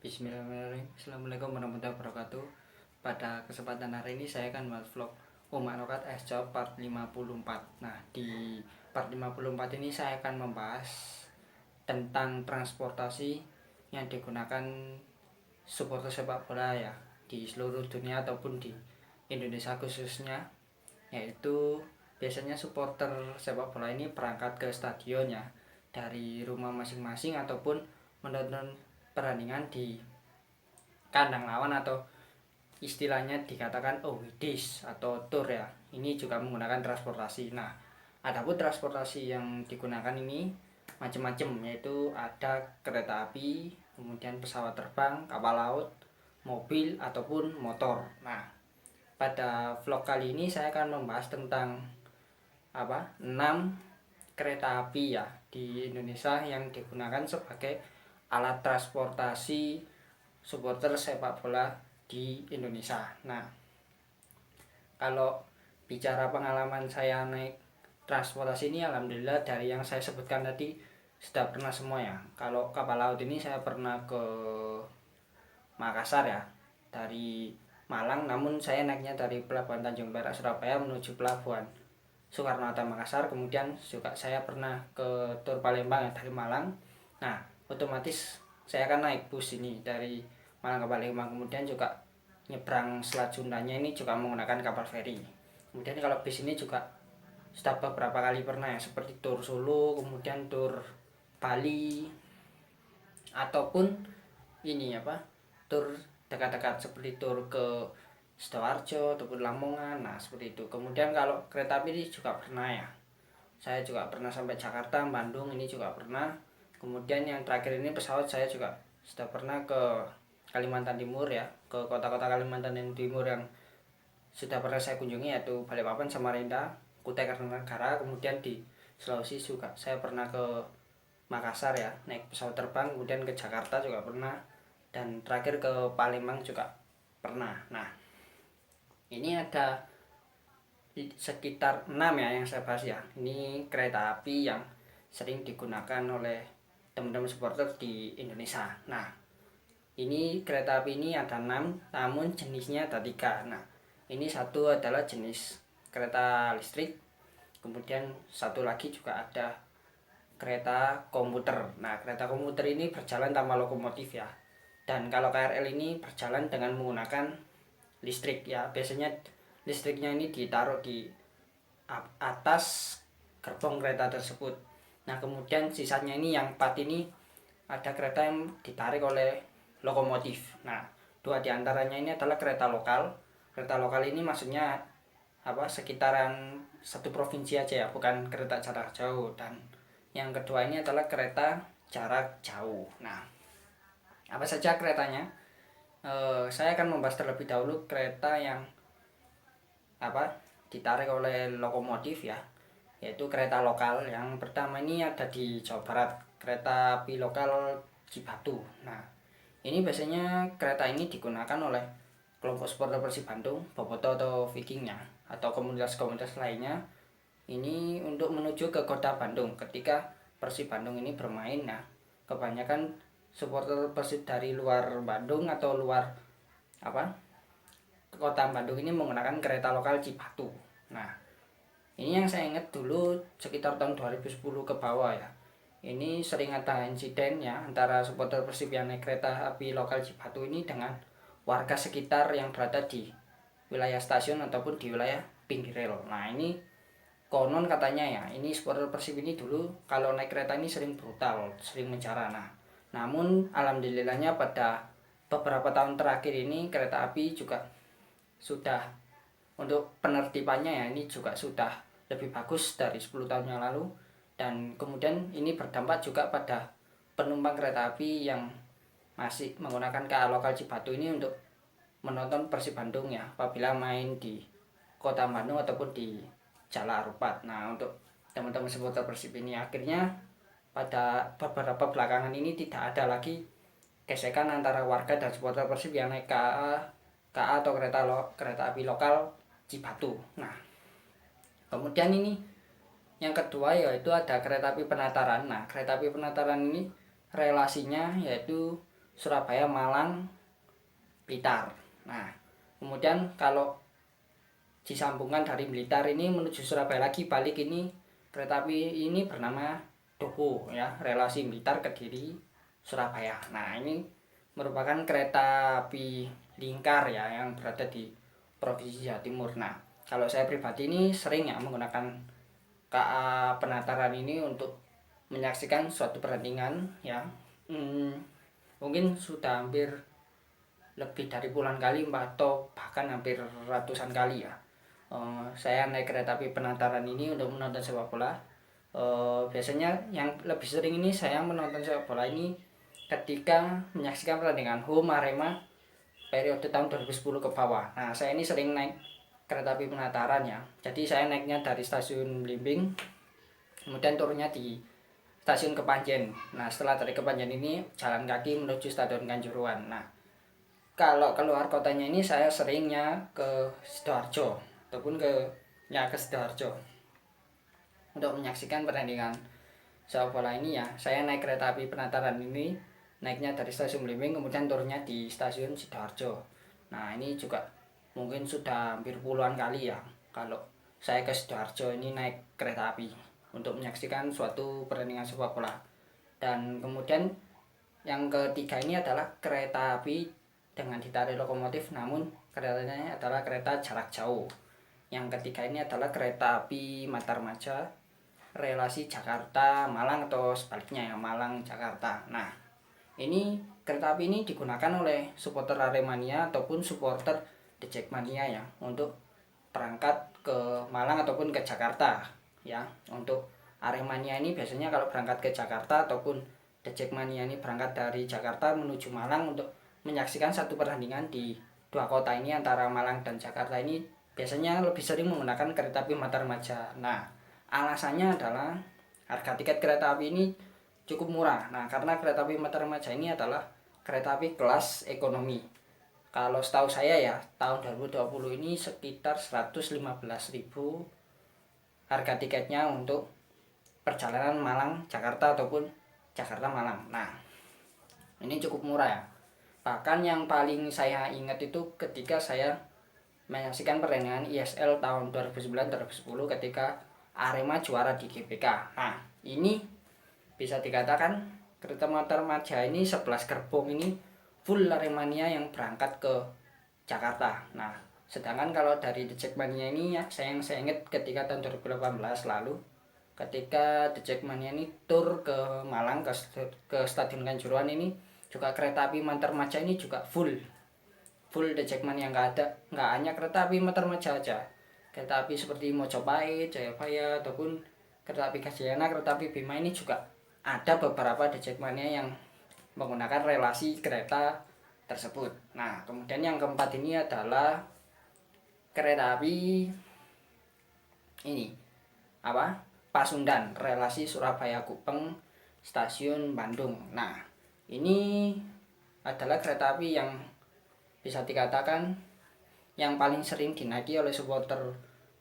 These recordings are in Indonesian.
Bismillahirrahmanirrahim. Assalamualaikum warahmatullahi wabarakatuh. Pada kesempatan hari ini saya akan membuat vlog Rokat S-Job part 54. Nah, di part 54 ini saya akan membahas tentang transportasi yang digunakan supporter sepak bola ya di seluruh dunia ataupun di Indonesia khususnya, yaitu biasanya supporter sepak bola ini berangkat ke stadion ya dari rumah masing-masing ataupun menonton pertandingan di kandang lawan atau istilahnya dikatakan widis atau tour ya. Ini juga menggunakan transportasi. Nah, adapun transportasi yang digunakan ini macam-macam, yaitu ada kereta api, kemudian pesawat terbang, kapal laut, mobil ataupun motor. Nah, pada vlog kali ini saya akan membahas tentang 6 kereta api ya di Indonesia yang digunakan sebagai alat transportasi supporter sepak bola di Indonesia. Nah, kalau bicara pengalaman saya naik transportasi ini, alhamdulillah dari yang saya sebutkan tadi sudah pernah semua ya. Kalau kapal laut ini saya pernah ke Makassar ya, dari Malang, namun saya naiknya dari Pelabuhan Tanjung Perak Surabaya menuju Pelabuhan Soekarno-Hatta Makassar. Kemudian juga saya pernah ke Tur Palembang ya, dari Malang. Nah, otomatis saya akan naik bus ini dari Malang ke Palembang, kemudian juga nyebrang Selat Sundanya ini juga menggunakan kapal feri. Kemudian kalau bis ini juga sudah beberapa kali pernah ya, seperti tur Solo, kemudian tur Bali, ataupun ini tur dekat-dekat seperti tur ke Sidoarjo ataupun Lamongan. Nah, seperti itu. Kemudian kalau kereta api ini juga pernah ya, saya juga pernah sampai Jakarta, Bandung ini juga pernah. Kemudian yang terakhir ini pesawat saya juga sudah pernah ke Kalimantan Timur ya, ke kota-kota Kalimantan Timur yang sudah pernah saya kunjungi, yaitu Balikpapan, Samarinda, Kutai Kartanegara. Kemudian di Sulawesi juga saya pernah ke Makassar ya, naik pesawat terbang, kemudian ke Jakarta juga pernah, dan terakhir ke Palembang juga pernah. Nah, ini ada sekitar 6 ya yang saya bahas ya. Ini kereta api yang sering digunakan oleh teman-teman supporter di Indonesia. Nah, ini kereta api ini ada 6, namun jenisnya ada 3. Nah, ini satu adalah jenis kereta listrik, kemudian satu lagi juga ada kereta komuter. Nah, kereta komuter ini berjalan tanpa lokomotif ya. Dan kalau KRL ini berjalan dengan menggunakan listrik ya. Biasanya listriknya ini ditaruh di atas gerbong kereta tersebut. Nah, kemudian sisanya ini yang 4 ini ada kereta yang ditarik oleh lokomotif. Nah, 2 diantaranya ini adalah kereta lokal. Kereta lokal ini maksudnya sekitaran satu provinsi aja ya, bukan kereta jarak jauh. Dan yang kedua ini adalah kereta jarak jauh. Nah, apa saja keretanya? Saya akan membahas terlebih dahulu kereta yang ditarik oleh lokomotif ya, yaitu kereta lokal. Yang pertama ini ada di Jawa Barat, kereta api lokal Cibatu. Nah, ini biasanya kereta ini digunakan oleh kelompok supporter Persib Bandung, Bobotoh atau Vikingnya, atau komunitas-komunitas lainnya. Ini untuk menuju ke kota Bandung ketika Persib Bandung ini bermain. Nah, kebanyakan supporter Persib dari luar Bandung atau luar kota Bandung ini menggunakan kereta lokal Cibatu. Nah, ini yang saya ingat dulu sekitar tahun 2010 ke bawah ya. Ini sering ada insiden ya antara supporter Persib yang naik kereta api lokal Cibatu ini dengan warga sekitar yang berada di wilayah stasiun ataupun di wilayah pinggir rel. Nah, ini konon katanya ya, ini supporter Persib ini dulu kalau naik kereta ini sering brutal, sering menjara. Nah, namun alhamdulillahnya pada beberapa tahun terakhir ini kereta api juga sudah, untuk penertibannya ya, ini juga sudah lebih bagus dari 10 tahun yang lalu. Dan kemudian ini berdampak juga pada penumpang kereta api yang masih menggunakan KA lokal Cibatu ini untuk menonton Persib Bandung ya, apabila main di kota Bandung ataupun di Jalak Harupat. Nah, untuk teman-teman supporter Persib ini akhirnya pada beberapa belakangan ini tidak ada lagi gesekan antara warga dan supporter Persib yang naik KA atau kereta api lokal Cibatu. Nah, kemudian ini yang kedua yaitu ada kereta api penataran. Nah, kereta api penataran ini relasinya yaitu Surabaya, Malang, Blitar. Nah, kemudian kalau disambungkan dari Blitar ini menuju Surabaya lagi balik, ini kereta api ini bernama Doko ya, relasi Blitar Kediri Surabaya. Nah, ini merupakan kereta api lingkar ya yang berada di Provinsi Jawa Timur. Nah, kalau saya pribadi ini sering ya menggunakan KA Penataran ini untuk menyaksikan suatu pertandingan ya. Mungkin sudah hampir lebih dari puluhan kali atau bahkan hampir ratusan kali ya. Saya naik kereta api Penataran ini untuk menonton sepak bola. Biasanya yang lebih sering ini saya menonton sepak bola ini ketika menyaksikan pertandingan home Arema periode tahun 2010 ke bawah. Nah, saya ini sering naik kereta api Penataran ya. Jadi saya naiknya dari stasiun Blimbing, kemudian turunnya di stasiun Kepanjen. Nah, setelah dari Kepanjen ini jalan kaki menuju Stadion Kanjuruhan. Nah, kalau keluar kotanya ini saya seringnya ke Sidoarjo ataupun ke Sidoarjo untuk menyaksikan pertandingan sepak bola ini ya. Saya naik kereta api Penataran ini, naiknya dari stasiun Blimbing kemudian turunnya di stasiun Sidoarjo. Nah, ini juga mungkin sudah hampir puluhan kali ya kalau saya ke Sidoarjo ini naik kereta api untuk menyaksikan suatu pertandingan sepak bola. Dan kemudian yang ketiga ini adalah kereta api dengan ditarik lokomotif namun keretanya adalah kereta jarak jauh. Yang ketiga ini adalah kereta api Matarmaja relasi Jakarta Malang atau sebaliknya ya, Malang Jakarta. Nah, ini kereta api ini digunakan oleh supporter Aremania ataupun supporter The Jackmania ya untuk berangkat ke Malang ataupun ke Jakarta ya. Untuk Aremania ini biasanya kalau berangkat ke Jakarta ataupun The Jackmania ini berangkat dari Jakarta menuju Malang untuk menyaksikan satu pertandingan di dua kota ini antara Malang dan Jakarta ini, biasanya lebih sering menggunakan kereta api Matarmaja. Nah, alasannya adalah harga tiket kereta api ini cukup murah. Nah, karena kereta api Matarmaja ini adalah kereta api kelas ekonomi. Kalau setahu saya ya, tahun 2020 ini sekitar 115.000 harga tiketnya untuk perjalanan Malang Jakarta ataupun Jakarta Malang. Nah, ini cukup murah ya. Bahkan yang paling saya ingat itu ketika saya menyaksikan pertandingan ISL tahun 2009-2010 ketika Arema juara di GBK. Nah, ini bisa dikatakan kereta Matarmaja ini 11 gerbong ini full Aremania yang berangkat ke Jakarta. Nah, sedangkan kalau dari The Jackmania ini ya, saya ingat ketika tahun 2018 lalu ketika The Jackmania ini tur ke Malang ke Stadion Kanjuruhan ini juga kereta api Matarmaja ini juga full The Jackmania, nggak hanya kereta api Matarmaja aja, kereta api seperti Mojopahit, Jayabaya ataupun kereta api Gajayana, kereta api Bima ini juga ada beberapa The Jackmania yang menggunakan relasi kereta tersebut. Nah, kemudian yang keempat ini adalah kereta api ini Pasundan relasi Surabaya Gupeng stasiun Bandung. Nah, ini adalah kereta api yang bisa dikatakan yang paling sering dinaiki oleh supporter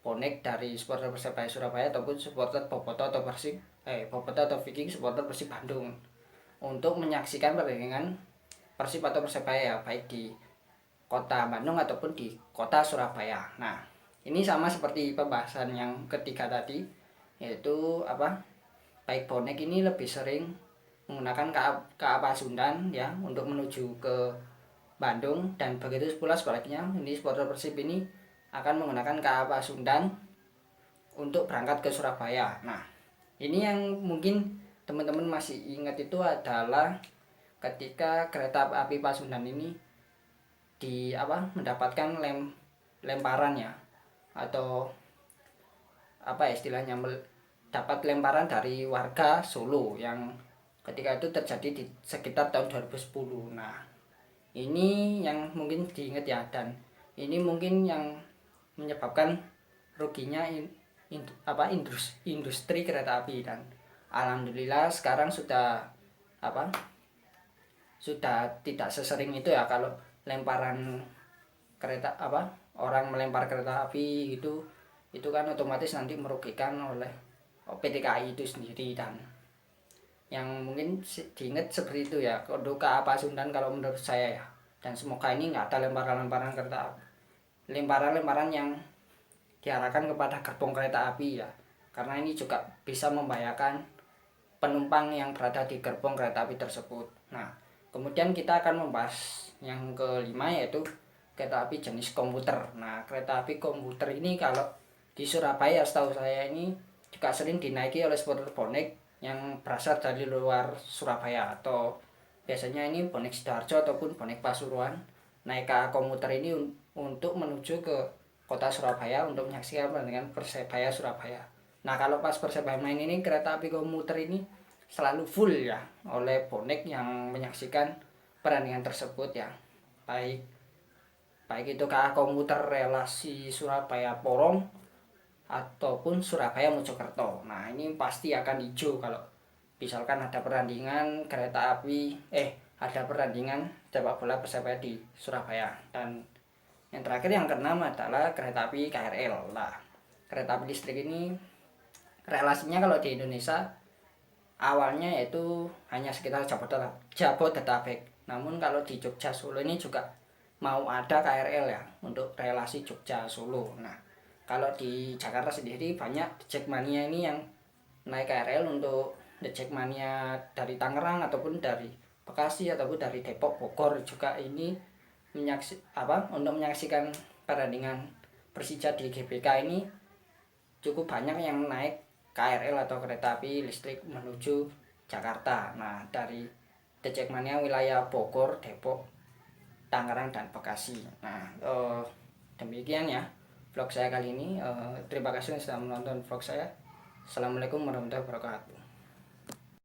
bonek dari supporter Persebaya Surabaya ataupun supporter Bobotoh atau Bobotoh atau Viking supporter Persib Bandung untuk menyaksikan pertandingan Persib atau Persebaya baik di kota Bandung ataupun di kota Surabaya. Nah, ini sama seperti pembahasan yang ketiga tadi, yaitu baik bonek ini lebih sering menggunakan KA Pasundan ya untuk menuju ke Bandung, dan begitu pula sebaliknya, ini supporter Persib ini akan menggunakan KA Pasundan untuk berangkat ke Surabaya. Nah, ini yang mungkin teman-teman masih ingat itu adalah ketika kereta api Pasundan ini mendapatkan lemparan ya, atau istilahnya dapat lemparan dari warga Solo yang ketika itu terjadi di sekitar tahun 2010. Nah, ini yang mungkin diingat ya, dan ini mungkin yang menyebabkan ruginya industri kereta api. Dan alhamdulillah sekarang sudah tidak sesering itu ya kalau lemparan kereta orang melempar kereta api itu kan otomatis nanti merugikan oleh PT KAI itu sendiri. Dan yang mungkin diingat seperti itu ya, untuk KA Pasundan kalau menurut saya ya. Dan semoga ini nggak ada lemparan-lemparan kereta api, lemparan-lemparan yang diarahkan kepada gerbong kereta api ya, karena ini juga bisa membahayakan penumpang yang berada di gerbong kereta api tersebut. Nah, kemudian kita akan membahas yang kelima, yaitu kereta api jenis komuter. Nah, kereta api komuter ini kalau di Surabaya setahu saya ini juga sering dinaiki oleh supporter bonek yang berasal dari luar Surabaya, atau biasanya ini bonek Sidoarjo ataupun bonek Pasuruan naik ke komuter ini untuk menuju ke kota Surabaya untuk menyaksikan pertandingan Persebaya Surabaya. Nah, kalau pas Persebaya main ini, kereta api komuter ini selalu full ya oleh bonek yang menyaksikan pertandingan tersebut ya. Baik baik itu KA komuter relasi Surabaya Porong ataupun Surabaya Mojokerto. Nah, ini pasti akan hijau kalau misalkan ada pertandingan kereta api ada pertandingan sepak bola Persebaya di Surabaya. Dan yang terakhir, yang keenam adalah kereta api KRL. Nah, kereta api listrik ini relasinya kalau di Indonesia awalnya yaitu hanya sekitar Jabodetabek. Namun kalau di Jogja Solo ini juga mau ada KRL ya untuk relasi Jogja Solo. Nah, kalau di Jakarta sendiri banyak Jackmania ini yang naik KRL untuk Jackmania dari Tangerang ataupun dari Bekasi ataupun dari Depok, Bogor juga ini untuk menyaksikan pertandingan Persija di GBK ini cukup banyak yang naik KRL atau kereta api listrik menuju Jakarta. Nah, dari Jackmania wilayah Bogor, Depok, Tangerang, dan Bekasi. Nah, demikian ya vlog saya kali ini. Terima kasih sudah menonton vlog saya. Assalamualaikum warahmatullahi wabarakatuh.